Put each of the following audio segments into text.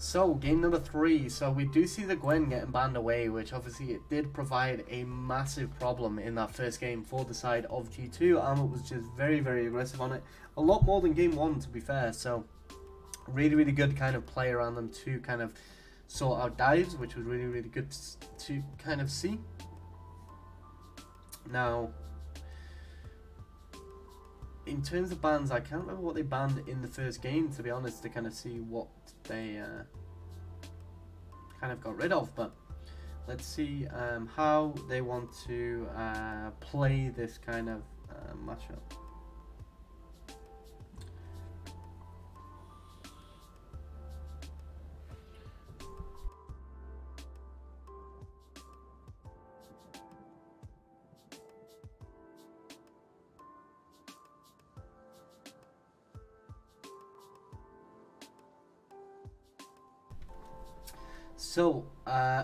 So, game number 3. So, we do see the Gwen getting banned away, which obviously it did provide a massive problem in that first game for the side of G2. Armut was just very, very aggressive on it. A lot more than game 1, to be fair. So, really, really good kind of play around them to kind of sort out dives, which was really, really good to kind of see. Now, in terms of bans, I can't remember what they banned in the first game, to be honest, to kind of see what they kind of got rid of. But let's see how they want to play this kind of matchup. So,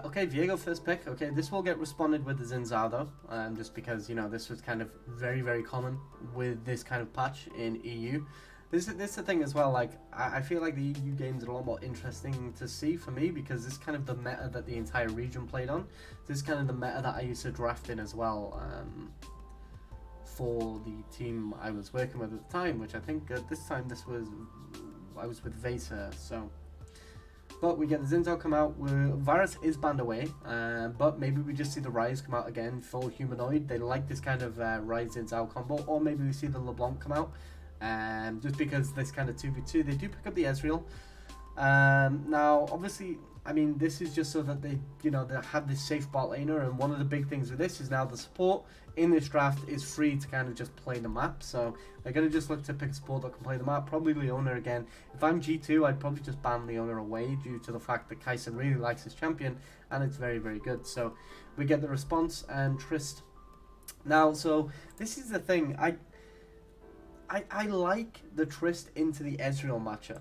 okay, Viego first pick. Okay, this will get responded with the Xin Zhao though, just because, you know, this was kind of very, very common with this kind of patch in EU. This is the thing as well, like, I feel like the EU games are a lot more interesting to see for me because this is kind of the meta that the entire region played on. This is kind of the meta that I used to draft in as well for the team I was working with at the time, which I think at this time I was with Vaser, so... But we get the Xin Zhao come out, Varus is banned away, but maybe we just see the Rise come out again, full humanoid. They like this kind of Rise Xin Zhao combo, or maybe we see the LeBlanc come out, just because this kind of 2v2, they do pick up the Ezreal. Now, obviously, I mean, this is just so that they, you know, they have this safe bot laner, and one of the big things with this is now the support in this draft is free to kind of just play the map, so they're going to just look to pick a support that can play the map, probably Leona again. If I'm G2, I'd probably just ban Leona away due to the fact that Kai'Sa really likes his champion, and it's very, very good. So we get the response, and Trist. Now, so this is the thing, I like the Trist into the Ezreal matchup.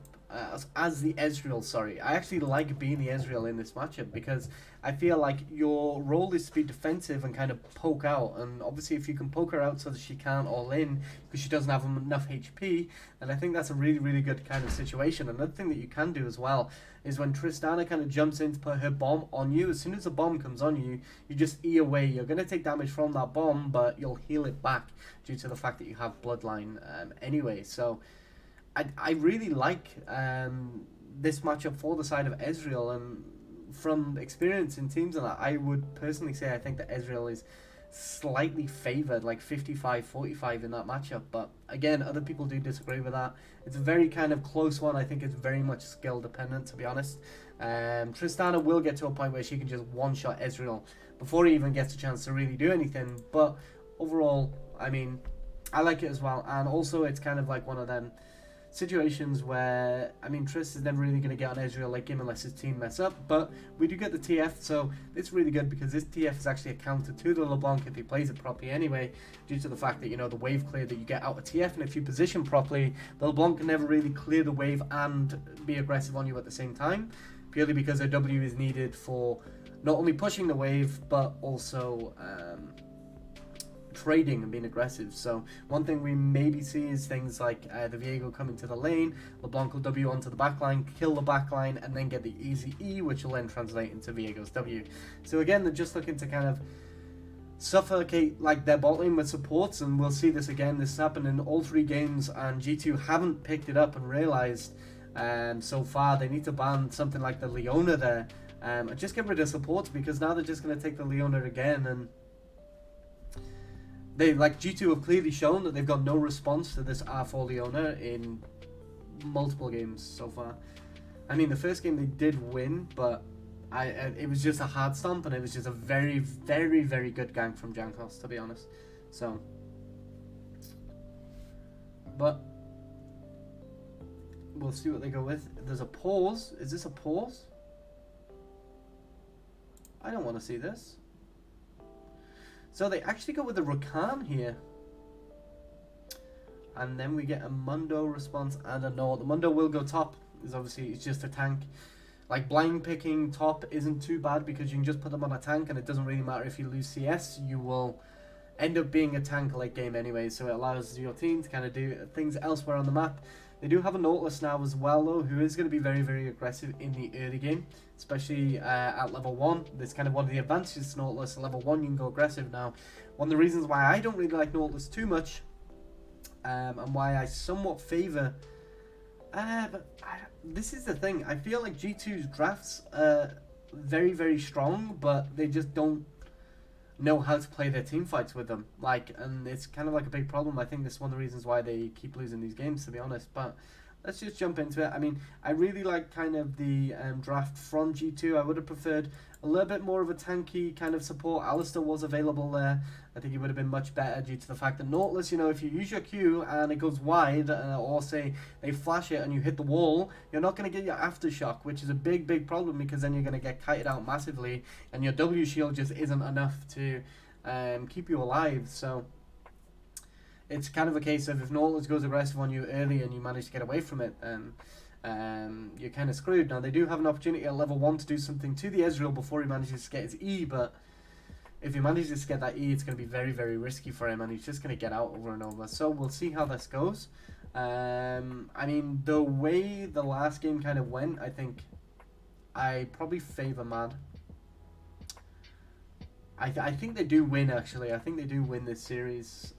As the Ezreal, sorry. I actually like being the Ezreal in this matchup because I feel like your role is to be defensive and kind of poke out. And obviously if you can poke her out so that she can't all in because she doesn't have enough HP, then I think that's a really, really good kind of situation. Another thing that you can do as well is when Tristana kind of jumps in to put her bomb on you, as soon as the bomb comes on you, you just E away. You're going to take damage from that bomb, but you'll heal it back due to the fact that you have Bloodline anyway. So I really like this matchup for the side of Ezreal, and from experience in teams and that, I would personally say I think that Ezreal is slightly favoured, like 55-45 in that matchup. But again, other people do disagree with that. It's a very kind of close one. I think it's very much skill dependent, to be honest. Tristana will get to a point where she can just one-shot Ezreal before he even gets a chance to really do anything. But overall, I mean, I like it as well. And also, it's kind of like one of them situations where, I mean, Triss is never really going to get on Ezreal like him unless his team mess up, but we do get the TF, so it's really good because this TF is actually a counter to the LeBlanc if he plays it properly anyway, due to the fact that, you know, the wave clear that you get out of TF, and if you position properly, the LeBlanc can never really clear the wave and be aggressive on you at the same time, purely because a W is needed for not only pushing the wave, but also trading and being aggressive. So one thing we maybe see is things like the Viego coming to the lane, LeBlanc will W onto the backline, kill the backline, and then get the easy E, which will then translate into Viego's W. So again, they're just looking to kind of suffocate like their bot lane with supports, and we'll see this again. This has happened in all 3 games, and G2 haven't picked it up and realized so far they need to ban something like the Leona there, and just get rid of supports, because now they're just going to take the Leona again, and they, like, G2 have clearly shown that they've got no response to this R4 Leona in multiple games so far. I mean, the first game they did win, but it was just a hard stomp, and it was just a very, very, very good gank from Jankos, to be honest. So, but we'll see what they go with. There's a pause. Is this a pause? I don't want to see this. So they actually go with the Rakan here. And then we get a Mundo response and a no. The Mundo will go top. Is obviously, it's just a tank. Like, blind picking top isn't too bad because you can just put them on a tank, and it doesn't really matter if you lose CS. You will end up being a tank late game anyway, so it allows your team to kind of do things elsewhere on the map. They do have a Nautilus now as well, though, who is going to be very, very aggressive in the early game, especially at level 1. That's kind of one of the advantages to Nautilus. At level 1, you can go aggressive now. One of the reasons why I don't really like Nautilus too much, and why I somewhat favour... this is the thing. I feel like G2's drafts are very, very strong, but they just don't know how to play their team fights with them. And it's kind of like a big problem. I think that's one of the reasons why they keep losing these games, to be honest. But let's just jump into it. I mean, I really like kind of the draft from G2. I would have preferred a little bit more of a tanky kind of support. Alistair was available there. I think he would have been much better due to the fact that Nautilus, if you use your Q and it goes wide, or say they flash it and you hit the wall, you're not going to get your aftershock, which is a big, big problem, because then you're going to get kited out massively and your W shield just isn't enough to keep you alive. So it's kind of a case of, if Nautilus goes aggressive on you early and you manage to get away from it, you're kind of screwed. Now, they do have an opportunity at level 1 to do something to the Ezreal before he manages to get his E, but if he manages to get that E, it's going to be very, very risky for him, and he's just going to get out over and over. So we'll see how this goes. I mean, the way the last game kind of went, I think I probably favour Mad. I think they do win, actually. I think they do win this series.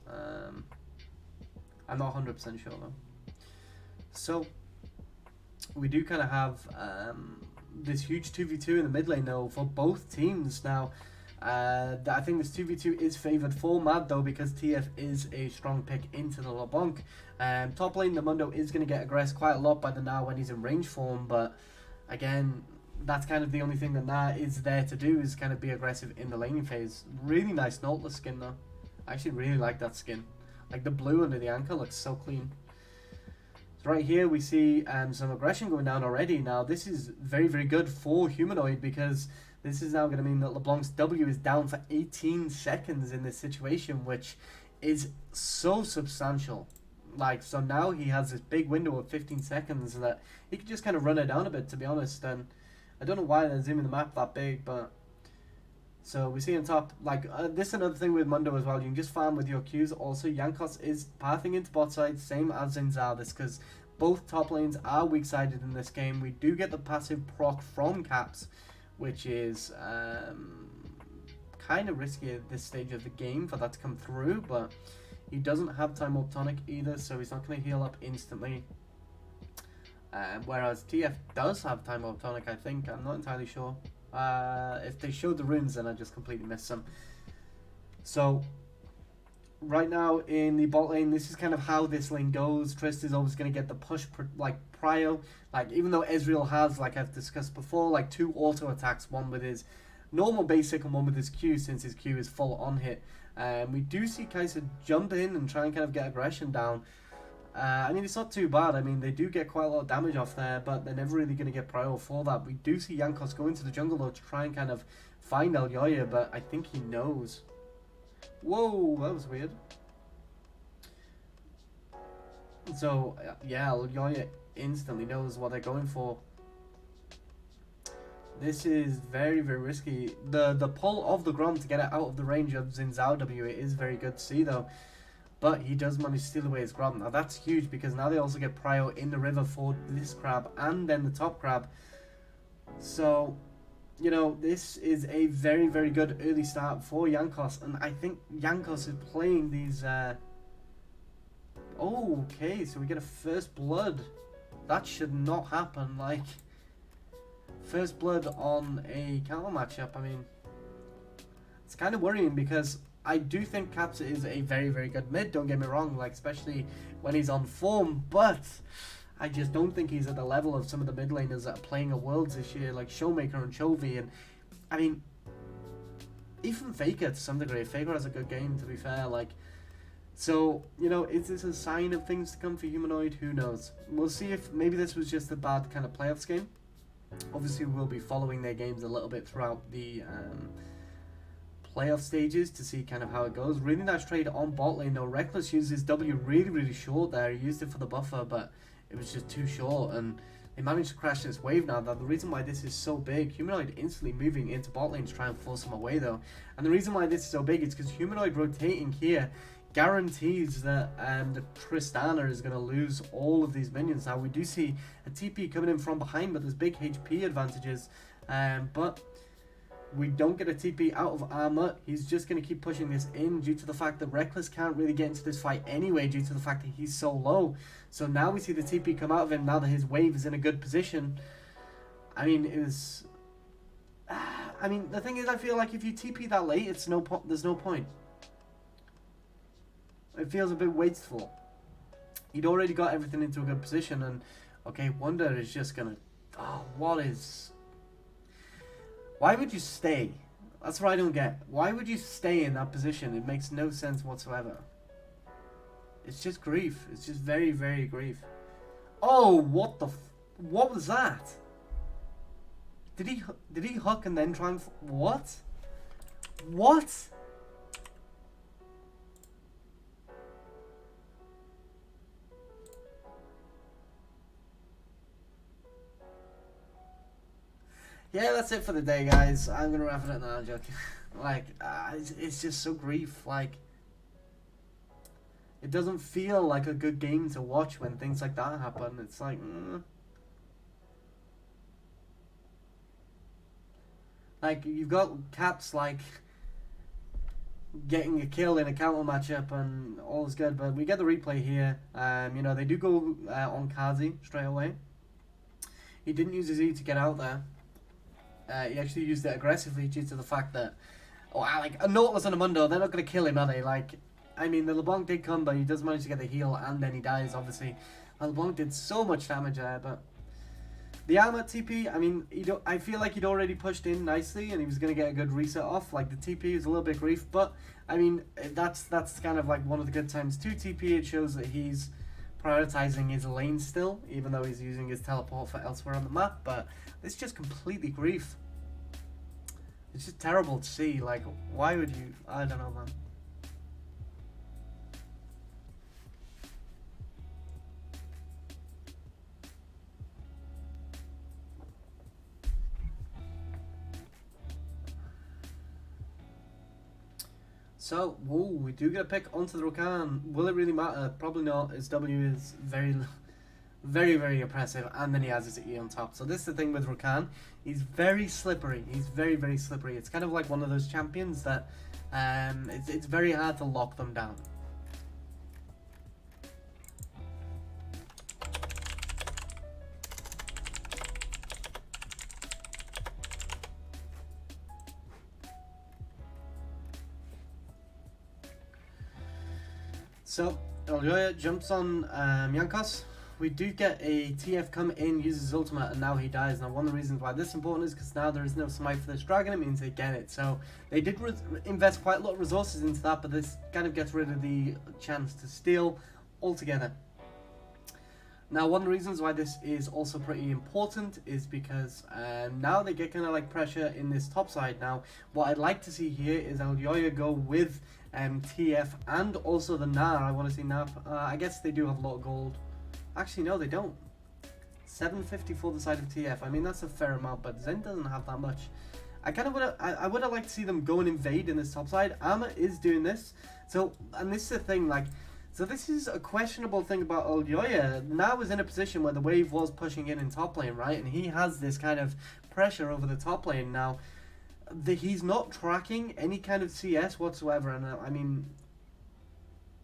I'm not 100% sure, though. So we do kind of have this huge 2v2 in the mid lane, though, for both teams. Now, I think this 2v2 is favoured for Mad, though, because TF is a strong pick into the LeBlanc. Top lane, the Mundo is going to get aggressed quite a lot by the Na when he's in range form, but again, that's kind of the only thing that Na is there to do, is kind of be aggressive in the laning phase. Really nice Nautilus skin, though. I actually really like that skin. Like, the blue under the ankle looks so clean. So right here we see some aggression going down already. Now, this is very, very good for Humanoid, because this is now going to mean that LeBlanc's W is down for 18 seconds in this situation, which is so substantial. So now he has this big window of 15 seconds that he can just kind of run it down a bit, to be honest. And I don't know why they're zooming the map that big, but... So we see on top, this is another thing with Mundo as well. You can just farm with your Qs. Also, Jankos is pathing into bot side, same as in Zardis, because both top lanes are weak-sided in this game. We do get the passive proc from Caps, which is kind of risky at this stage of the game for that to come through, but he doesn't have time up tonic either, so he's not going to heal up instantly. Whereas TF does have time up tonic, I think. I'm not entirely sure. If they showed the runes, then I just completely missed them. So right now in the bot lane, this is kind of how this lane goes. Trist is always going to get the push prio. Even though Ezreal has, like I've discussed before, 2 auto attacks, one with his normal basic and one with his Q, since his Q is full on hit. We do see Kai'Sa jump in and try and kind of get aggression down. I mean, it's not too bad. I mean, they do get quite a lot of damage off there, but they're never really going to get prio for that. We do see Jankos go into the jungle, though, to try and kind of find Elyoya, but I think he knows. Whoa, that was weird. So, yeah, Elyoya instantly knows what they're going for. This is very, very risky. The pull of the Grom to get it out of the range of Xin Zhao W, it is very good to see, though. But he does manage to steal away his grab. Now that's huge, because now they also get prio in the river for this crab and then the top crab. So, this is a very, very good early start for Jankos. And I think Jankos is playing these... Okay, so we get a first blood. That should not happen. First blood on a counter matchup. I mean, it's kind of worrying, because I do think Caps is a very, very good mid, don't get me wrong, especially when he's on form, but I just don't think he's at the level of some of the mid laners that are playing at Worlds this year, like Showmaker and Chovy, and I mean, even Faker to some degree. Faker has a good game, to be fair, so, is this a sign of things to come for Humanoid? Who knows? We'll see if maybe this was just a bad kind of playoffs game. Obviously, we'll be following their games a little bit throughout the playoff stages to see kind of how it goes. Really nice trade on bot lane, though. Reckless used his W really, really short there. He used it for the buffer, but it was just too short, and they managed to crash this wave. Now, the reason why this is so big, Humanoid instantly moving into bot lane to try and force him away, though. And the reason why this is so big is because Humanoid rotating here guarantees that the Tristana is going to lose all of these minions. Now we do see a TP coming in from behind, but there's big HP advantages. But we don't get a TP out of Armor. He's just going to keep pushing this in due to the fact that Reckless can't really get into this fight anyway due to the fact that he's so low. So now we see the TP come out of him now that his wave is in a good position. I mean, it was... I mean, the thing is, I feel like if you TP that late, there's no point. It feels a bit wasteful. He'd already got everything into a good position, and okay, Wonder is just gonna... Oh, what is... Why would you stay? That's what I don't get. Why would you stay in that position? It makes no sense whatsoever. It's just grief. It's just very, very grief. Oh, what the... What was that? Did he hook and then try and... What? What? Yeah, that's it for the day, guys. I'm gonna wrap it up now. I'm joking. Like, it's just so grief. Like, it doesn't feel like a good game to watch when things like that happen. It's like, like you've got Caps like getting a kill in a counter matchup and all is good, but we get the replay here. You know, they do go on Kazi straight away. He didn't use his E to get out there. He actually used it aggressively due to the fact that, like, a Nautilus and a Mundo, they're not going to kill him, are they? Like, I mean, the LeBlanc did come, but he does manage to get the heal, and then he dies, obviously. LeBlanc did so much damage there, but the Armor TP, I mean, I feel like he'd already pushed in nicely, and he was going to get a good reset off. Like, the TP is a little bit grief, but, I mean, that's kind of like one of the good times to TP. It shows that he's prioritizing his lane still, even though he's using his teleport for elsewhere on the map, but it's just completely grief. It's just terrible to see. Like, why would you... I don't know, man. So, we do get a pick onto the Rakan. Will it really matter? Probably not. His W is very, very oppressive, and then he has his E on top. So this is the thing with Rakan. He's very slippery. He's very, very slippery. It's kind of like one of those champions that it's very hard to lock them down. So, Elyoya jumps on Yankos. We do get a TF come in, uses his ultimate, and now he dies. Now, one of the reasons why this is important is because now there is no smite for this dragon. It means they get it. So, they did invest quite a lot of resources into that, but this kind of gets rid of the chance to steal altogether. Now, one of the reasons why this is also pretty important is because now they get kind of like pressure in this top side. Now, what I'd like to see here is Elyoya go with TF and also the Gnar. I want to see Gnar. I guess they do have a lot of gold. Actually, no, they don't. 750 for the side of TF. I mean, that's a fair amount, but Zen doesn't have that much. I kind of would have, I would have liked to see them go and invade in this top side. Armor is doing this. So, and this is the thing, like, so this is a questionable thing about Elyoya. Now is in a position where the wave was pushing in top lane, right? And he has this kind of pressure over the top lane now. He's not tracking any kind of CS whatsoever, and I mean,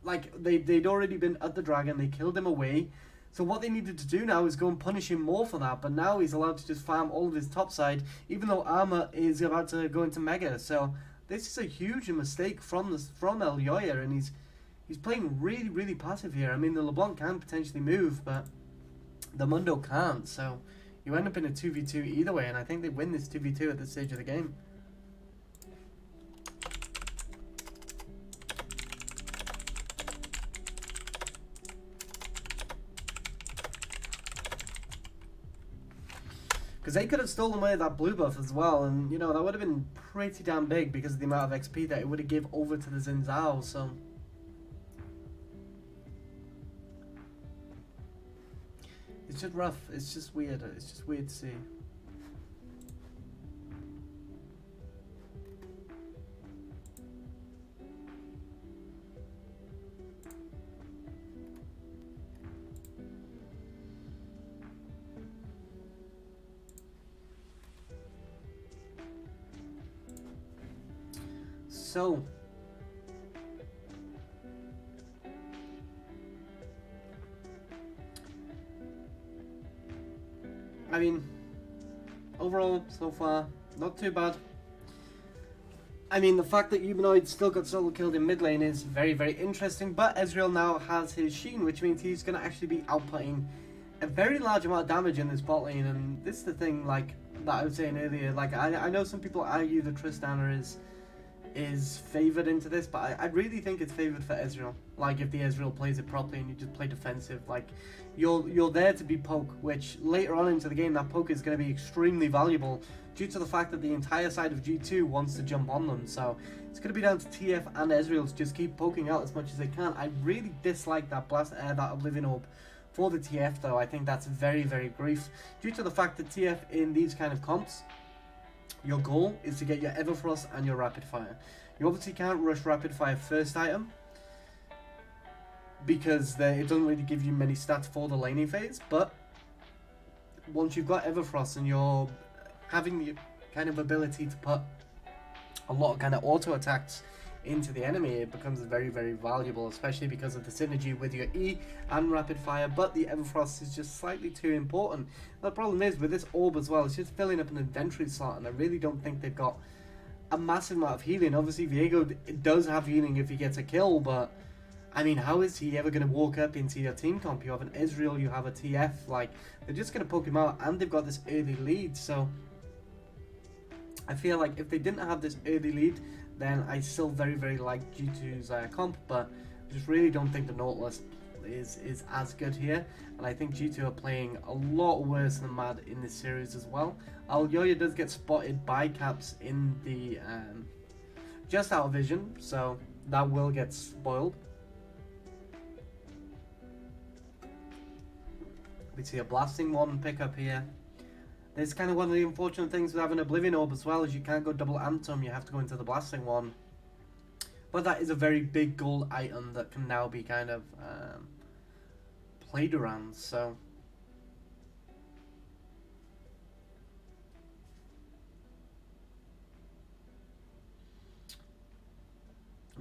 like, they'd already been at the dragon, they killed him away. So what they needed to do now is go and punish him more for that, but now he's allowed to just farm all of his top side, even though Armor is about to go into Mega. So this is a huge mistake from Elyoya, and he's playing really, really passive here. I mean, the LeBlanc can potentially move, but the Mundo can't, so you end up in a 2v2 either way, and I think they win this 2v2 at this stage of the game. Because they could have stolen away that blue buff as well, and, you know, that would have been pretty damn big because of the amount of XP that it would have give over to the Xin Zhao, so... It's just rough. It's just weird. It's just weird to see. so I mean, overall, so far, not too bad. I mean, the fact that Humanoid still got solo killed in mid lane is very, very interesting, but Ezreal now has his Sheen, which means he's going to actually be outputting a very large amount of damage in this bot lane, and this is the thing, like, that I was saying earlier, like, I know some people argue that Tristana is favoured into this, but I really think it's favoured for Ezreal. Like, if the Ezreal plays it properly and you just play defensive, like, you're there to be poke, which later on into the game, that poke is going to be extremely valuable due to the fact that the entire side of G2 wants to jump on them. So it's going to be down to TF and Ezreal to just keep poking out as much as they can. I really dislike that that Oblivion Orb for the TF, though. I think that's very, very grief due to the fact that TF in these kind of comps, your goal is to get your Everfrost and your Rapid Fire. You obviously can't rush Rapid Fire first item because it doesn't really give you many stats for the laning phase, but once you've got Everfrost and you're having the kind of ability to put a lot of kind of auto attacks into the enemy, it becomes very, very valuable, especially because of the synergy with your E and Rapid Fire, but the Everfrost is just slightly too important. The problem is with this orb as well, it's just filling up an inventory slot, and I really don't think they've got a massive amount of healing. Obviously Viego does have healing if he gets a kill, but I mean, how is he ever going to walk up into your team comp? You have an Ezreal, you have a TF, like, they're just going to poke him out, and they've got this early lead, so I feel like if they didn't have this early lead, then I still very, very like G2's comp, but I just really don't think the Nautilus is as good here, and I think G2 are playing a lot worse than Mad in this series as well. Yoya does get spotted by Caps in the just out of vision, so that will get spoiled. We see a blasting one pick up here. It's kind of one of the unfortunate things with having Oblivion Orb as well, is you can't go double Antum, you have to go into the blasting one. But that is a very big gold item that can now be kind of played around, so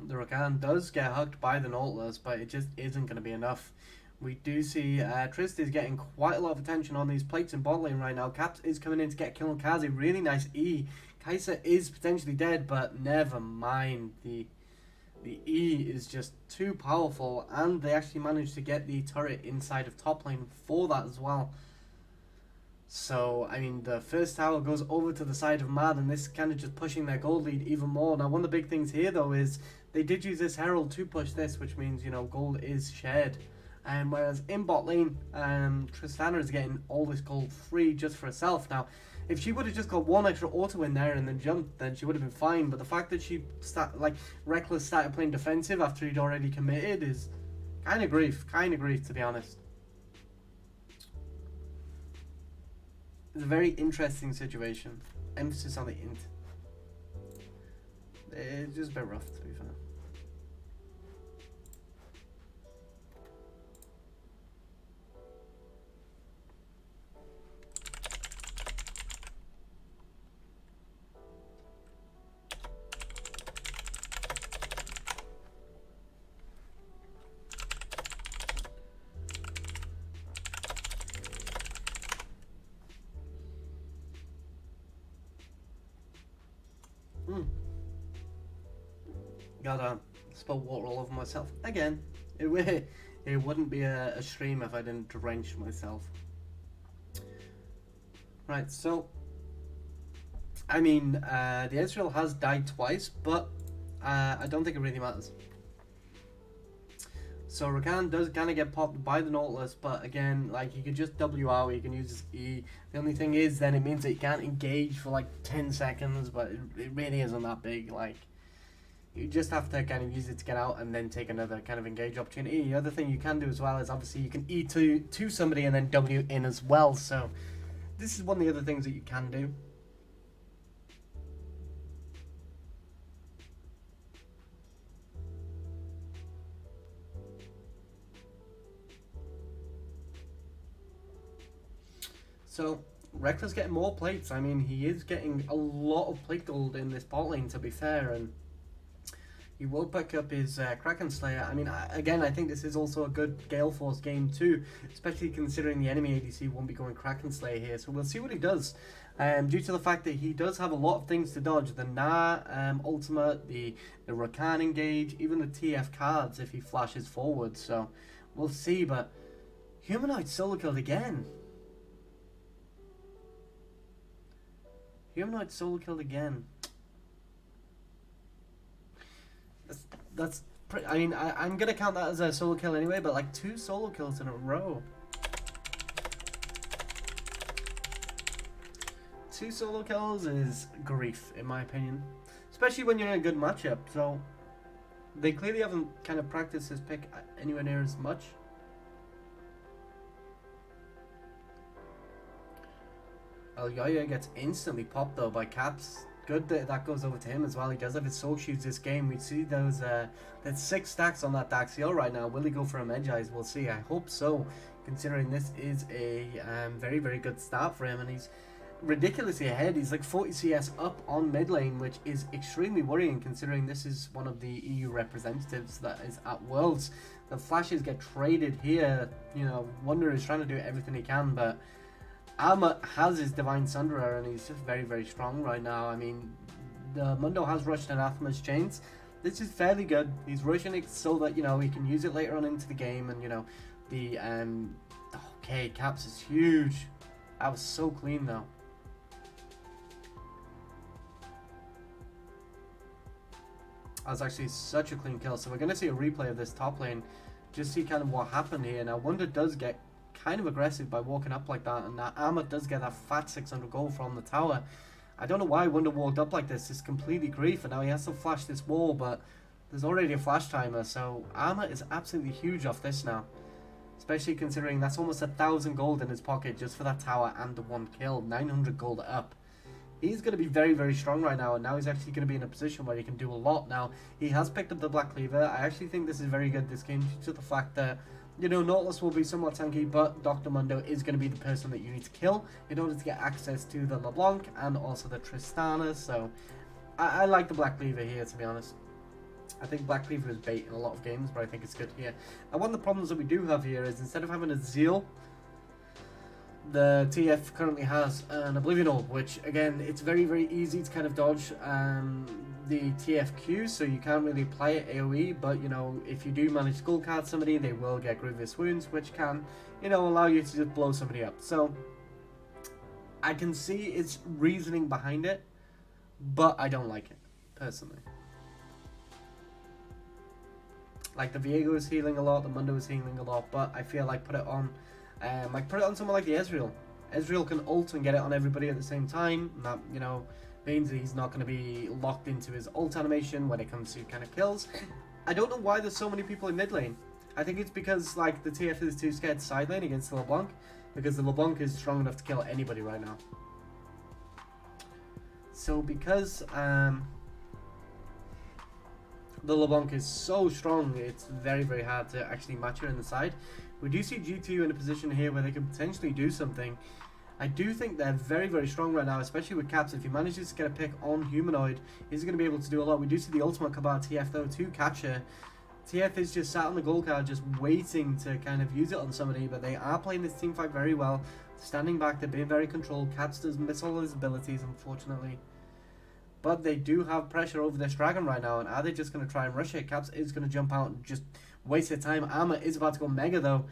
the Rakan does get hooked by the Nautilus, but it just isn't going to be enough. We do see Trist is getting quite a lot of attention on these plates in bot lane right now. Caps is coming in to get kill on Kazi. Really nice E. Kai'Sa is potentially dead, but never mind. The E is just too powerful, and they actually managed to get the turret inside of top lane for that as well. So, I mean, the first tower goes over to the side of Mad, and this is kind of just pushing their gold lead even more. Now, one of the big things here, though, is they did use this Herald to push this, which means, you know, gold is shared. And whereas in bot lane, Tristana is getting all this gold free just for herself. Now, if she would have just got one extra auto in there and then jumped, then she would have been fine. But the fact that she Reckless started playing defensive after he'd already committed is kind of grief to be honest. It's a very interesting situation. Emphasis on the int. It's just a bit rough, to be fair. Gotta spill water all over myself again. It wouldn't be a stream if I didn't drench myself. Right, so I mean, the Ezreal has died twice, but I don't think it really matters. So Rakan does kind of get popped by the Nautilus, but again, like, he could just W out, he can use his E. The only thing is, then it means that he can't engage for like 10 seconds, but it really isn't that big. Like, you just have to kind of use it to get out and then take another kind of engage opportunity. The other thing you can do as well is obviously you can E to somebody and then W in as well. So this is one of the other things that you can do. So Reckless getting more plates. I mean, he is getting a lot of plate gold in this bot lane, to be fair, and He will pick up his Kraken Slayer. I mean, again, I think this is also a good Gale Force game too, especially considering the enemy ADC won't be going Kraken Slayer here. So we'll see what he does. Due to the fact that he does have a lot of things to dodge, the Na ultimate, the Rakan engage, even the TF cards if he flashes forward. So we'll see, but Humanoid solo killed again. Humanoid solo killed again. That's pretty, I mean, I'm gonna count that as a solo kill anyway, but like 2 solo kills in a row. 2 solo kills is grief, in my opinion. Especially when you're in a good matchup, so they clearly haven't kind of practiced this pick anywhere near as much. Elyoya gets instantly popped though by Caps. Good that that goes over to him as well. He does have his soul shields this game. We see those there's 6 stacks on that Daxiel right now. Will he go for a Medjais? We'll see. I hope so, considering this is a very, very good start for him, and he's ridiculously ahead. He's like 40 CS up on mid lane, which is extremely worrying considering this is one of the EU representatives that is at Worlds. The flashes get traded here. You know, Wonder is trying to do everything he can, but Alma has his Divine Sunderer and he's just very, very strong right now. I mean, the Mundo has rushed Anathema's Chains. This is fairly good. He's rushing it so that, you know, he can use it later on into the game, and, you know, the, okay, Caps is huge. That was so clean though. That was actually such a clean kill. So we're going to see a replay of this top lane, just see kind of what happened here. Now, Wonder does get kind of aggressive by walking up like that, and Armor does get that fat 600 gold from the tower. I don't know why Wonder walked up like this. It's completely grief, and now he has to flash this wall, but there's already a flash timer, so Armor is absolutely huge off this now, especially considering that's almost 1,000 gold in his pocket just for that tower and the 1 kill. 900 gold up. He's going to be very, very strong right now, and now he's actually going to be in a position where he can do a lot. Now, he has picked up the Black Cleaver. I actually think this is very good this game due to the fact that, you know, Nautilus will be somewhat tanky, but Dr. Mundo is going to be the person that you need to kill in order to get access to the LeBlanc and also the Tristana. So I like the Black Cleaver here, to be honest. I think Black Cleaver is bait in a lot of games, but I think it's good here. And one of the problems that we do have here is instead of having a Zeal, the TF currently has an Oblivion Orb, which again, it's very, very easy to kind of dodge the TFQ, so you can't really apply it AoE, but you know, if you do manage to gold card somebody, they will get Grievous Wounds, which can, you know, allow you to just blow somebody up. So I can see its reasoning behind it, but I don't like it, personally. Like, the Viego is healing a lot, the Mundo is healing a lot, but I feel like put it on someone like the Ezreal. Ezreal can ult and get it on everybody at the same time. That, you know, means that he's not going to be locked into his ult animation when it comes to kind of kills. I don't know why there's so many people in mid lane. I think it's because, like, the TF is too scared to side lane against the LeBlanc, because the LeBlanc is strong enough to kill anybody right now. So because the LeBlanc is so strong, it's very, very hard to actually match her in the side. We do see G2 in a position here where they can potentially do something. I do think they're very, very strong right now, especially with Caps. If he manages to get a pick on Humanoid, he's going to be able to do a lot. We do see the ultimate come out TF though to catch her. TF is just sat on the gold card, just waiting to kind of use it on somebody, but they are playing this team fight very well. Standing back, they're being very controlled. Caps does miss all his abilities, unfortunately. But they do have pressure over this dragon right now, and are they just going to try and rush it? Caps is going to jump out and just waste their time. Armor is about to go mega though.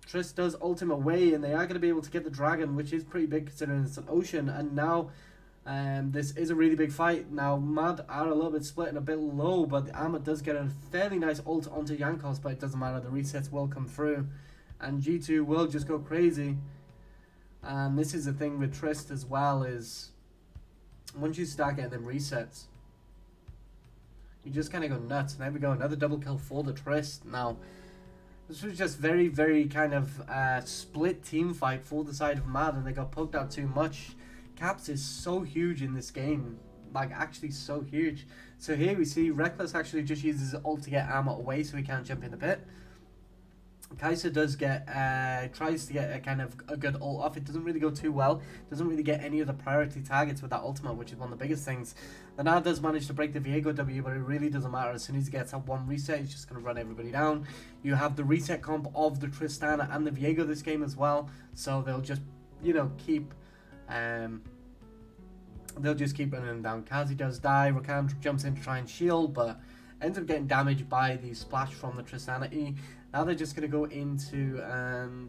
Triss does ult him away, and they are going to be able to get the dragon, which is pretty big considering it's an ocean. And now this is a really big fight. Now Mad are a little bit split and a bit low, but the Armor does get a fairly nice ult onto Jankos, but it doesn't matter. The resets will come through, and G2 will just go crazy. And this is the thing with Triss as well, is once you start getting them resets, you just kind of go nuts. And there we go, another double kill for the Triss. Now, this was just very, very kind of split team fight for the side of Mad, and they got poked out too much. Caps is so huge in this game, like actually so huge. So here we see Reckless actually just uses ult to get Armor away so he can't jump in the pit. Kaiser does get, tries to get a kind of a good ult off. It doesn't really go too well. Doesn't really get any of the priority targets with that ultimate, which is one of the biggest things. The now does manage to break the Viego W, but it really doesn't matter. As soon as he gets that one reset, he's just going to run everybody down. You have the reset comp of the Tristana and the Viego this game as well. So they'll just, you know, keep... they'll just keep running him down. Kazi does die. Rakan jumps in to try and shield, but ends up getting damaged by the splash from the Tristana E. Now they're just going to go into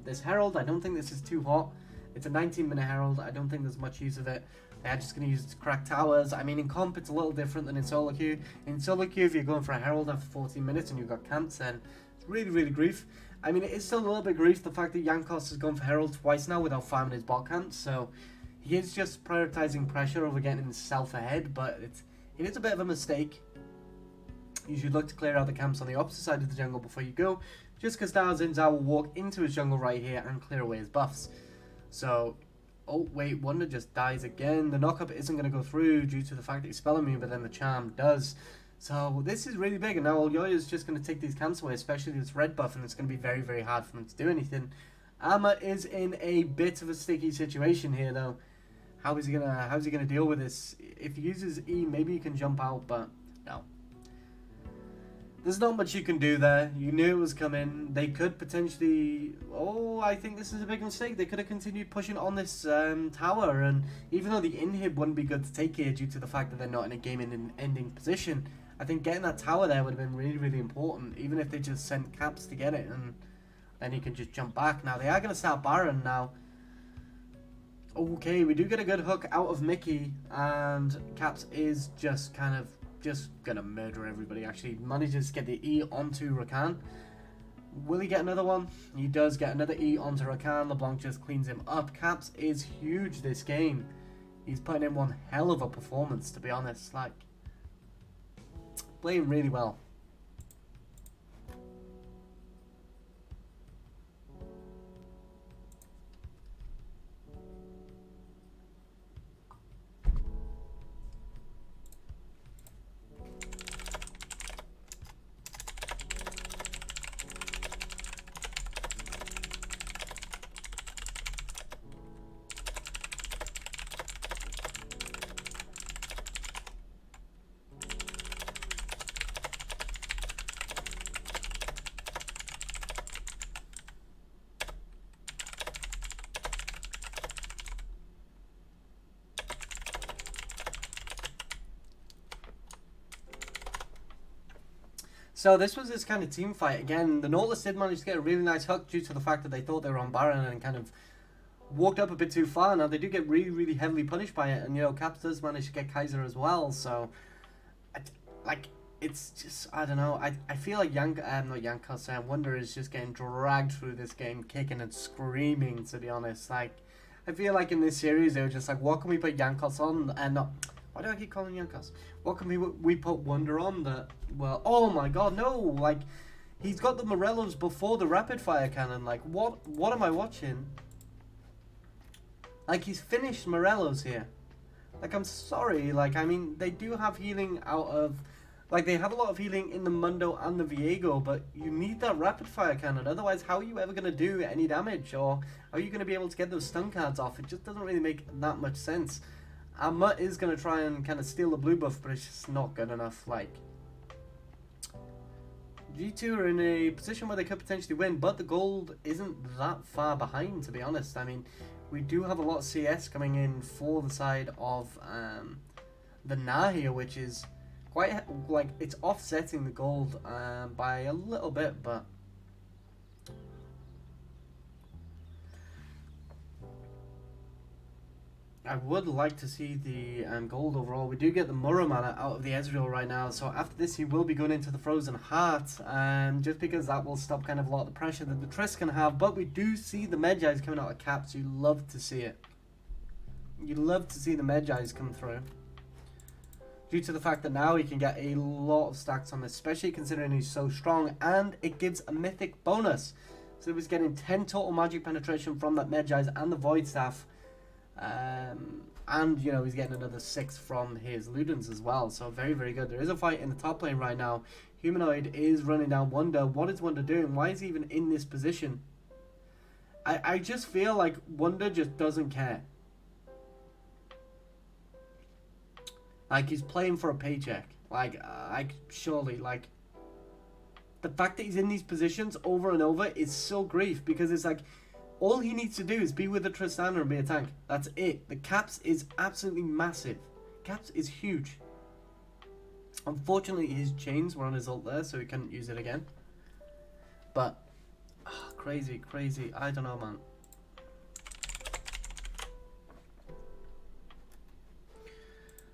this Herald. I don't think this is too hot. It's a 19-minute Herald. I don't think there's much use of it. They're just going to use it to crack towers. I mean, in comp, it's a little different than in solo queue. In solo queue, if you're going for a Herald after 14 minutes and you've got camps, then it's really, really grief. I mean, it is still a little bit grief, the fact that Jankos has gone for Herald twice now without farming his bot camps. So he is just prioritizing pressure over getting himself ahead, but it is a bit of a mistake. You should look to clear out the camps on the opposite side of the jungle before you go, just because now Zinzao will walk into his jungle right here and clear away his buffs. So, oh wait, Wonder just dies again. The knockup isn't going to go through due to the fact that he's spell immune, but then the charm does. So this is really big, and now Olyoya is just going to take these camps away, especially this red buff, and it's going to be very, very hard for him to do anything. Amma is in a bit of a sticky situation here, though. How's he gonna deal with this? If he uses E, maybe he can jump out, but no. There's not much you can do there. You knew it was coming. They could potentially... Oh, I think this is a big mistake. They could have continued pushing on this tower, and even though the inhib wouldn't be good to take here due to the fact that they're not in a game-ending position, I think getting that tower there would have been really, really important, even if they just sent Caps to get it, and then he can just jump back. Now, they are going to start Baron now. Okay, we do get a good hook out of Mickey, and Caps is just kind of gonna murder everybody. Actually manages to get the E onto Rakan. Will he get another one? He does get another E onto Rakan. LeBlanc just cleans him up. Caps is huge this game. He's putting in one hell of a performance, to be honest. Like, playing really well. So this was this kind of team fight again. The Nautilus did manage to get a really nice hook due to the fact that they thought they were on Baron and kind of walked up a bit too far. Now they do get really, really heavily punished by it, and you know, Caps does manage to get Kaiser as well. So, like, it's just, I don't know. I feel like Wonder is just getting dragged through this game, kicking and screaming. To be honest, like, I feel like in this series they were just like, what can we put Jankos on and not. Why do I keep calling Jankos? What can we put Wonder on that? Well, oh my god, no! Like, he's got the Morellos before the rapid fire cannon. Like, what am I watching? Like, he's finished Morellos here. Like, I'm sorry. Like, I mean, they do have healing out of... Like, they have a lot of healing in the Mundo and the Viego, but you need that rapid fire cannon. Otherwise, how are you ever going to do any damage? Or how are you going to be able to get those stun cards off? It just doesn't really make that much sense. Mutt is going to try and kind of steal the blue buff, but it's just not good enough. Like, G2 are in a position where they could potentially win, but the gold isn't that far behind, to be honest. I mean, we do have a lot of CS coming in for the side of the Nahia, which is quite, like, it's offsetting the gold by a little bit, but... I would like to see the gold overall. We do get the Muramana out of the Ezreal right now, so after this he will be going into the Frozen Heart, just because that will stop kind of a lot of the pressure that the Triss can have. But we do see the Medjais coming out of Caps. You love to see it. You love to see the Medjais come through, due to the fact that now he can get a lot of stacks on this, especially considering he's so strong, and it gives a mythic bonus. So he was getting 10 total magic penetration from that Medjais and the Void Staff. and you know he's getting another 6 from his Ludens as well. So very, very good. There is a fight in the top lane right now. Humanoid is running down Wonder. What is Wonder doing? Why is he even in this position? I just feel like Wonder just doesn't care. Like, he's playing for a paycheck. Like surely, like, the fact that he's in these positions over and over is so grief, because it's like, all he needs to do is be with the Tristana and be a tank. That's it. The caps is absolutely massive. Caps is huge. Unfortunately, his chains were on his ult there, so he couldn't use it again. But, crazy, crazy. I don't know, man.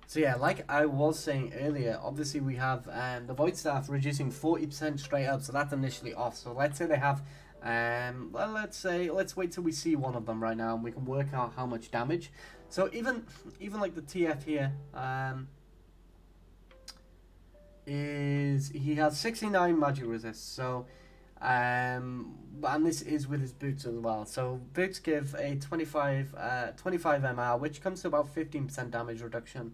So yeah, like I was saying earlier, obviously we have the Void Staff reducing 40% straight up, so that's initially off. So let's say they have, well, let's wait till we see one of them right now, and we can work out how much damage. So even like the TF here, he has 69 magic resist. So, and this is with his boots as well. So boots give a 25 MR, which comes to about 15% damage reduction.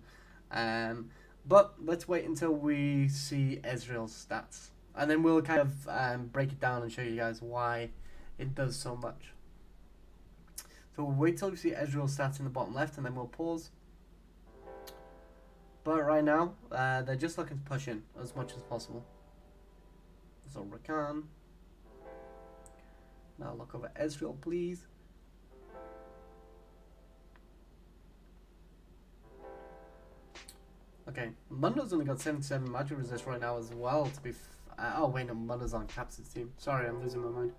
But let's wait until we see Ezreal's stats, and then we'll kind of break it down and show you guys why it does so much. So we'll wait till we see Ezreal's stats in the bottom left, and then we'll pause. But right now, they're just looking to push in as much as possible. So Rakan. Now look over Ezreal, please. Okay, Mundo's only got 77 magic resist right now as well, to be oh wait, no, Mundo's on Caps' team. Sorry, I'm losing my mind.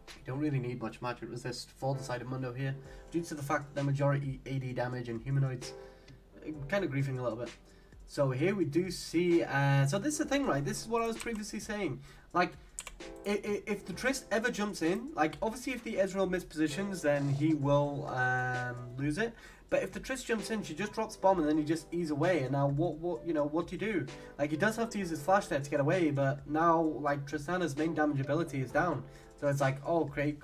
You don't really need much magic resist for the side of Mundo here, due to the fact that the majority AD damage and humanoids kind of griefing a little bit. So here we do see, so this is the thing, right? This is what I was previously saying. Like, if the Trist ever jumps in, like, obviously if the Ezreal mispositions, then he will lose it. But if the Trist jumps in, she just drops bomb and then he just ease away. And now what do you do? Like, he does have to use his flash there to get away, but now, like, Tristana's main damage ability is down. So it's like, oh, great.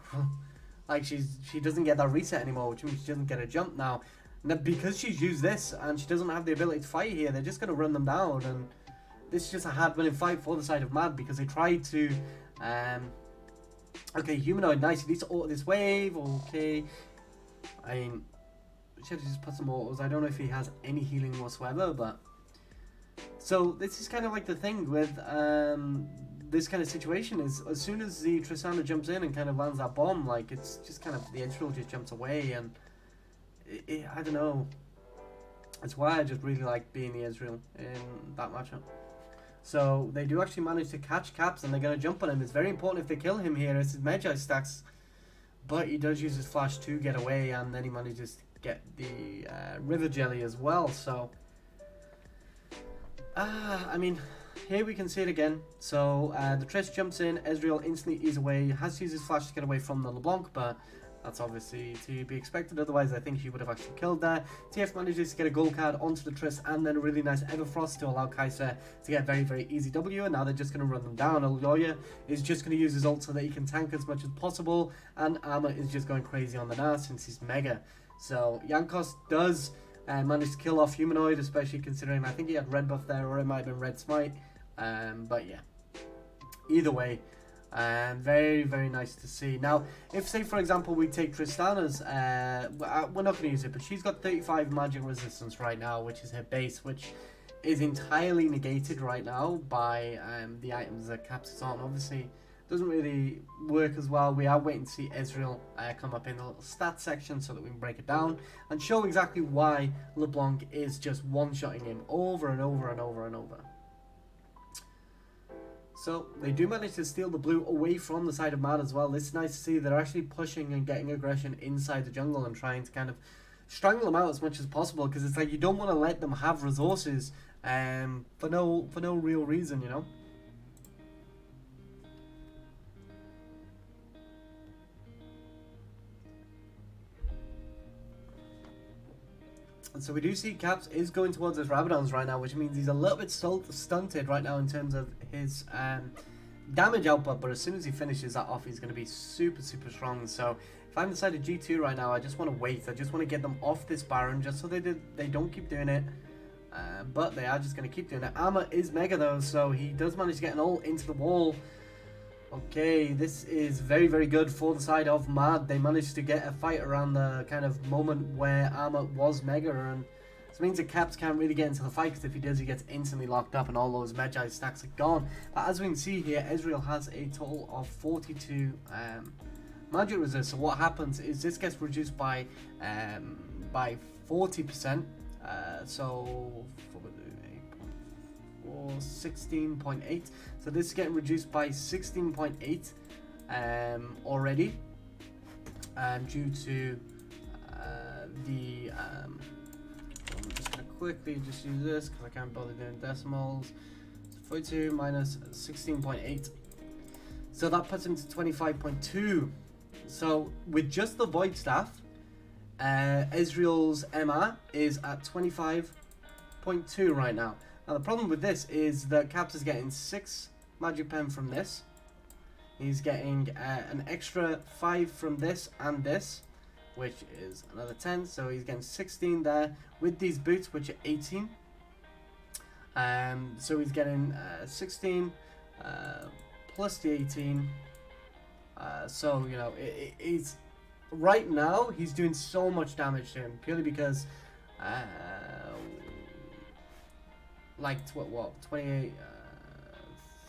Like, she doesn't get that reset anymore, which means she doesn't get a jump now. And because she's used this and she doesn't have the ability to fight here, they're just going to run them down. And this is just a hard-winning fight for the side of Mad, because they tried to... okay, Humanoid, nice. He needs to auto this wave. Okay. I mean, should have just put some autos. I don't know if he has any healing whatsoever, but... So, this is kind of like the thing with this kind of situation, is as soon as the Tristana jumps in and kind of lands that bomb, like, it's just kind of... The Ezreal just jumps away, and... I don't know. That's why I just really like being the Ezreal in that matchup. So they do actually manage to catch Caps, and they're going to jump on him. It's very important if they kill him here. It's his Magi stacks, but he does use his flash to get away, and then he manages to get the River Jelly as well. So, I mean, here we can see it again. So the Trish jumps in, Ezreal instantly ease away, has to use his flash to get away from the LeBlanc, but that's obviously to be expected, otherwise I think he would have actually killed there. TF manages to get a gold card onto the Triss, and then a really nice Everfrost to allow Kai'Sa to get a very, very easy W, and now they're just going to run them down. Aloya is just going to use his ult so that he can tank as much as possible, and Armor is just going crazy on the Nas since he's Mega. So Jankos does manage to kill off Humanoid, especially considering I think he had red buff there, or it might have been red smite, but yeah, either way, very, very nice to see. Now, if, say, for example, we take Tristana's, we're not going to use it, but she's got 35 magic resistance right now, which is her base, which is entirely negated right now by the items that Caps is on. Obviously, doesn't really work as well. We are waiting to see Ezreal come up in the little stats section so that we can break it down and show exactly why LeBlanc is just one-shotting him over and over and over and over. So they do manage to steal the blue away from the side of Mad as well. It's nice to see they're actually pushing and getting aggression inside the jungle and trying to kind of strangle them out as much as possible, because it's like you don't want to let them have resources for no real reason, you know. And so we do see Caps is going towards his Rabadons right now, which means he's a little bit stunted right now in terms of his damage output, but as soon as he finishes that off, he's going to be super, super strong. So if I'm inside of G2 right now, I just want to wait. I just want to get them off this Baron just so they don't keep doing it. But they are just going to keep doing it. Armor is mega though, so he does manage to get an ult into the wall. Okay, this is very, very good for the side of Mad. They managed to get a fight around the kind of moment where Armor was mega, and this means that Caps can't really get into the fight, because if he does, he gets instantly locked up and all those Magi stacks are gone. But as we can see here, Ezreal has a total of 42 magic resist. So what happens is this gets reduced by 40%. So 16.8. So this is getting reduced by 16.8 already, due to the I'm just gonna quickly just use this because I can't bother doing decimals. So 42 minus 16.8, so that puts him to 25.2. So with just the Void Staff, Ezreal's MR is at 25.2 right now. Now the problem with this is that Caps is getting 6 Magic Pen from this. He's getting an extra 5 from this and this, which is another 10. So he's getting 16 there with these boots, which are 18. So he's getting 16 plus the 18. So you know, it's right now he's doing so much damage to him purely because like what 28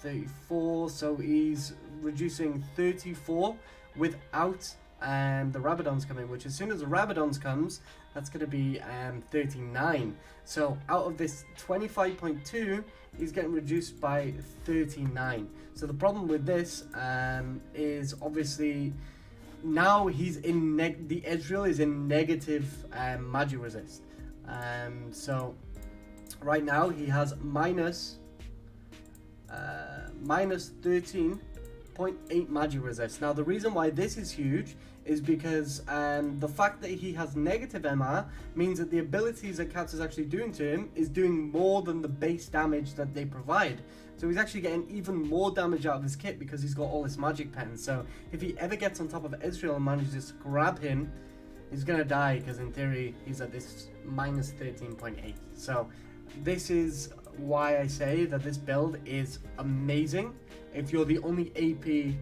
34, so he's reducing 34 without the Rabadons coming, which as soon as the Rabadons comes, that's going to be 39. So out of this 25.2, he's getting reduced by 39. So the problem with this is obviously now he's in the Ezreal is in negative magic resist. So right now he has minus 13.8 magic resist. Now the reason why this is huge is because the fact that he has negative MR means that the abilities that Caps is actually doing to him is doing more than the base damage that they provide. So he's actually getting even more damage out of his kit because he's got all this magic pens. So if he ever gets on top of Ezreal and manages to grab him, he's gonna die, because in theory he's at this minus 13.8. So this is why I say that this build is amazing if you're the only AP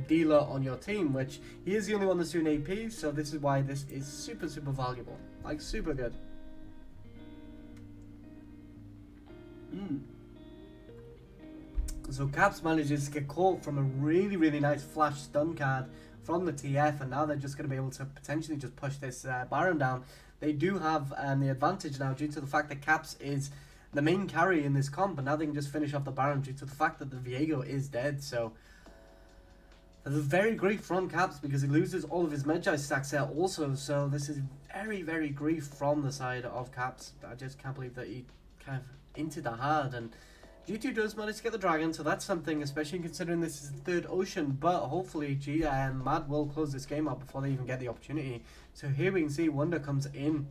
dealer on your team, which he is the only one that's doing AP. So this is why this is super, super valuable, like super good. So Caps manages to get caught from a really, really nice flash stun card from the TF, and now they're just going to be able to potentially just push this Baron down. They do have the advantage now due to the fact that Caps is the main carry in this comp, and now they can just finish off the Baron due to the fact that the Viego is dead. So that's very great from Caps because he loses all of his Magi stacks there also. So this is very, very great from the side of Caps. I just can't believe that he kind of entered the hard, and G2 does manage to get the dragon, so that's something, especially considering this is the third ocean. But hopefully Mad will close this game up before they even get the opportunity. So here we can see Wonder comes in,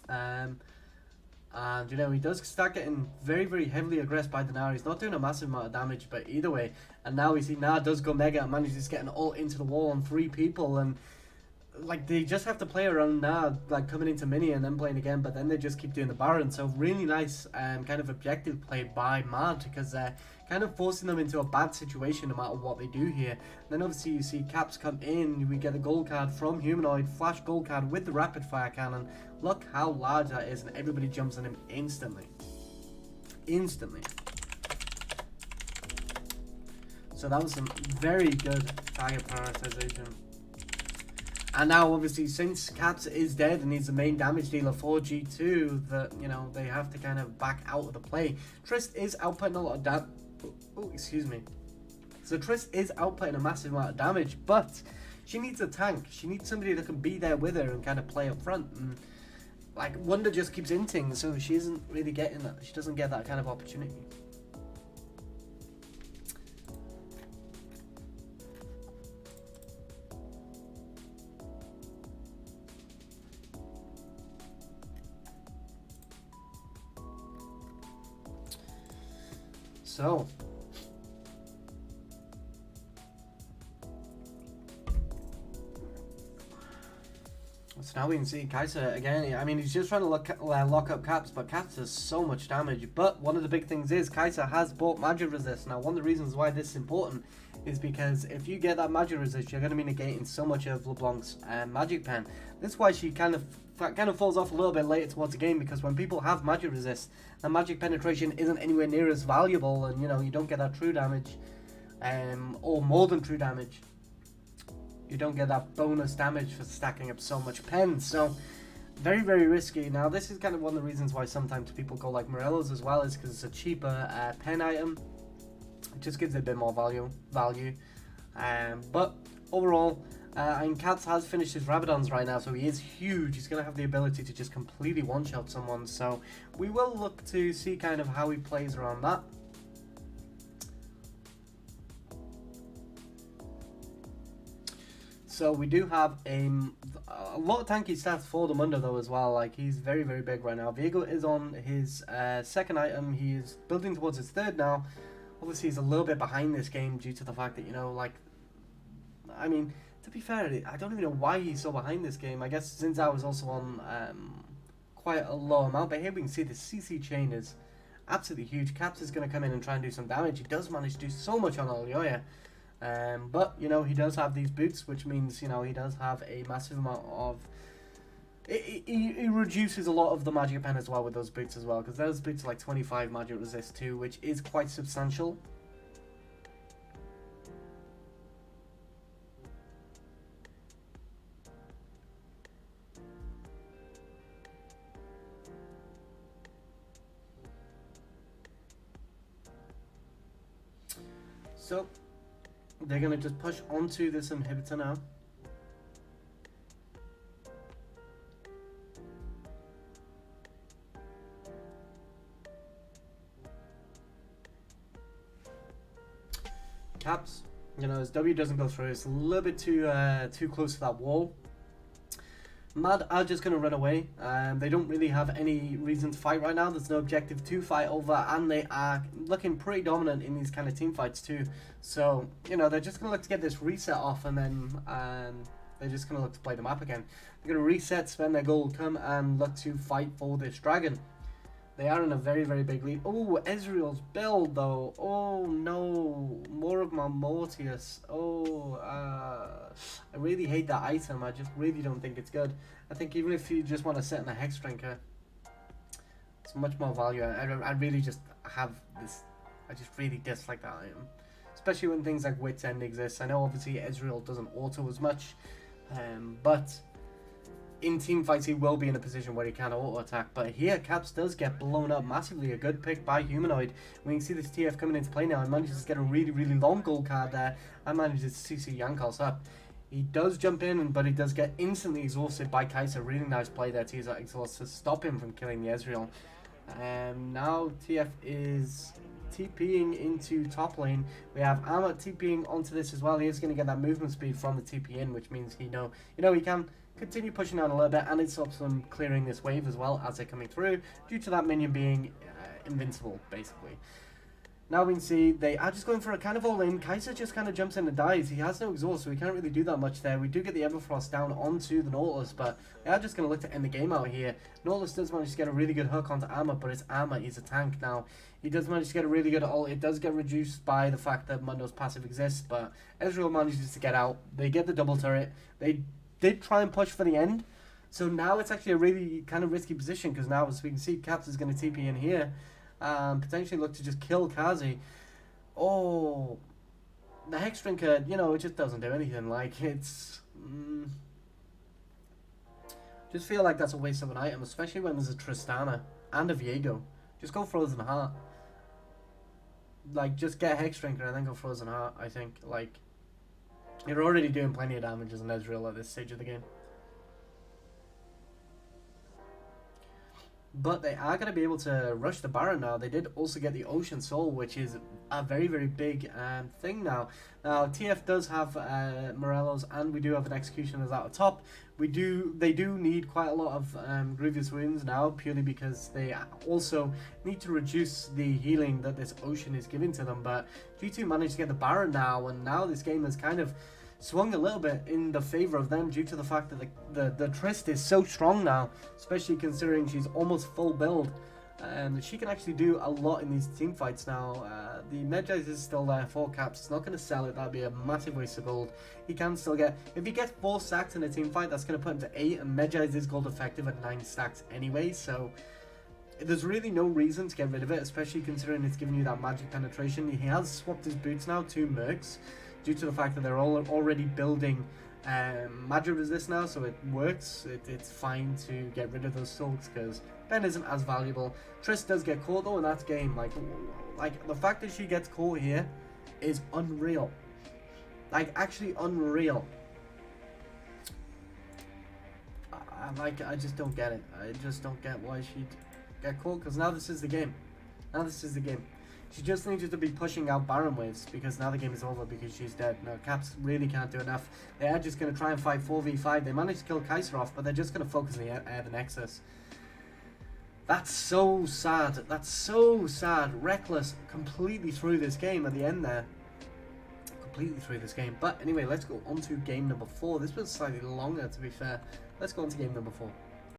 and you know, he does start getting very, very heavily aggressed by the Nara. He's not doing a massive amount of damage, but either way. And now we see Nara does go mega and manages to get an ult into the wall on 3 people, and like they just have to play around now, like coming into mini and then playing again, but then they just keep doing the Baron. So really nice kind of objective play by Mad, because they're kind of forcing them into a bad situation no matter what they do here. And then obviously you see Caps come in, we get a gold card from Humanoid, flash gold card with the rapid fire cannon. Look how large that is, and everybody jumps on him instantly. So that was some very good target prioritization. And now obviously since Caps is dead and he's the main damage dealer for G2, that, you know, they have to kind of back out of the play. Trist is outputting a lot of damage. Oh, excuse me. So Trist is outputting a massive amount of damage, but she needs a tank. She needs somebody that can be there with her and kind of play up front. And like Wonder just keeps inting, so she isn't really getting that. She doesn't get that kind of opportunity. So So now we can see Kaiser again. I mean, he's just trying to lock up Caps, but Caps does so much damage. But one of the big things is Kaiser has bought magic resist. Now, one of the reasons why this is important is because if you get that magic resist, you're going to be negating so much of LeBlanc's magic pen. That's why she kind of falls off a little bit later towards the game, because when people have magic resist, the magic penetration isn't anywhere near as valuable, and you don't get that true damage, or more than true damage. You don't get that bonus damage for stacking up so much pen. So very, very risky. Now this is kind of one of the reasons why sometimes people go like Morello's as well, is because it's a cheaper pen item. It just gives it a bit more value. But overall, and Cats has finished his Rabadons right now, so he is huge. He's going to have the ability to just completely one-shot someone. So we will look to see kind of how he plays around that. So we do have a lot of tanky stats for the Mundo though as well. Like, he's very, very big right now. Viego is on his second item. He is building towards his third now. Obviously, he's a little bit behind this game due to the fact that, I mean, to be fair, I don't even know why he's so behind this game. I guess Zinzao is also on quite a low amount. But here we can see the CC chain is absolutely huge. Caps is going to come in and try and do some damage. He does manage to do so much on Olioya. But, he does have these boots, which means, he does have a massive amount of... He reduces a lot of the magic pen as well with those boots as well, because those boots are like 25 magic resist too, which is quite substantial. So they're going to just push onto this inhibitor now. Caps, his W doesn't go through. It's a little bit too close to that wall. Mad are just going to run away. They don't really have any reason to fight right now. There's no objective to fight over, and they are looking pretty dominant in these kind of team fights too. So, they're just going to look to get this reset off, and then they're just going to look to play the map again. They're going to reset, spend their gold, come and look to fight for this dragon. They are in a very, very big lead. Oh, Ezreal's build though. Oh no, more of my Mortius. Oh, I really hate that item. I just really don't think it's good. I think even if you just want to set in a Hex Drinker, it's much more value. I really just have this. I just really dislike that item, especially when things like Wit's End exist. I know obviously Ezreal doesn't auto as much, but in team fights he will be in a position where he can auto attack. But here Caps does get blown up massively. A good pick by Humanoid. We can see this TF coming into play now and manages to get a really, really long gold card there and manages to CC Jankos up. He does jump in, but he does get instantly exhausted by Kaiser. Really nice play there, Teaser Exhaust, to stop him from killing the Ezreal. Now TF is TPing into top lane. We have Armor TPing onto this as well. He is going to get that movement speed from the TP in, which means he can continue pushing down a little bit, and it stops them clearing this wave as well as they're coming through, due to that minion being invincible, basically. Now we can see they are just going for a kind of all-in. Kaiser just kind of jumps in and dies. He has no exhaust, so we can't really do that much there. We do get the Everfrost down onto the Nautilus, but they are just going to look to end the game out here. Nautilus does manage to get a really good hook onto Armor, but his Armor is a tank now. He does manage to get a really good ult. It does get reduced by the fact that Mundo's passive exists, but Ezreal manages to get out. They get the double turret. They did try and push for the end, so now it's actually a really kind of risky position, because now, as we can see, Caps is going to TP in here and potentially look to just kill Kazi. Oh, the Hex Drinker, it just doesn't do anything. Like, it's just feel like that's a waste of an item, especially when there's a Tristana and a Viego. Just go Frozen Heart. Like, just get Hex Drinker and then go Frozen Heart. I think, like, you're already doing plenty of damage as an Ezreal at this stage of the game. But they are going to be able to rush the Baron now. They did also get the Ocean Soul, which is a very, very big thing now. Now, TF does have Morello's, and we do have an Executioner's out the top. They do need quite a lot of Grievous Wounds now, purely because they also need to reduce the healing that this Ocean is giving to them. But G2 managed to get the Baron now, and now this game is kind of swung a little bit in the favor of them due to the fact that the Trist is so strong now, especially considering she's almost full build. And she can actually do a lot in these team fights now. The Medjay is still there, 4 caps. It's not going to sell it. That'd be a massive waste of gold. He can still get... If he gets 4 stacks in a team fight, that's going to put him to 8. And Medjay is gold effective at 9 stacks anyway. So there's really no reason to get rid of it, especially considering it's giving you that magic penetration. He has swapped his boots now to Mercs due to the fact that they're already building magic resist now, so it works. It's fine to get rid of those swords because Ben isn't as valuable. Triss does get caught though in that game. Like the fact that she gets caught here is unreal. Like actually unreal. I just don't get it. I just don't get why she'd get caught, because now this is the game. Now this is the game. She just needed to be pushing out Baron waves, because now the game is over because she's dead. No, Caps really can't do enough. They are just going to try and fight 4v5. They managed to kill Kaiser off, but they're just going to focus on the Nexus. That's so sad. That's so sad. Reckless completely threw this game at the end there. Completely threw this game. But anyway, let's go on to game number 4. This was slightly longer, to be fair. Let's go on to game number 4.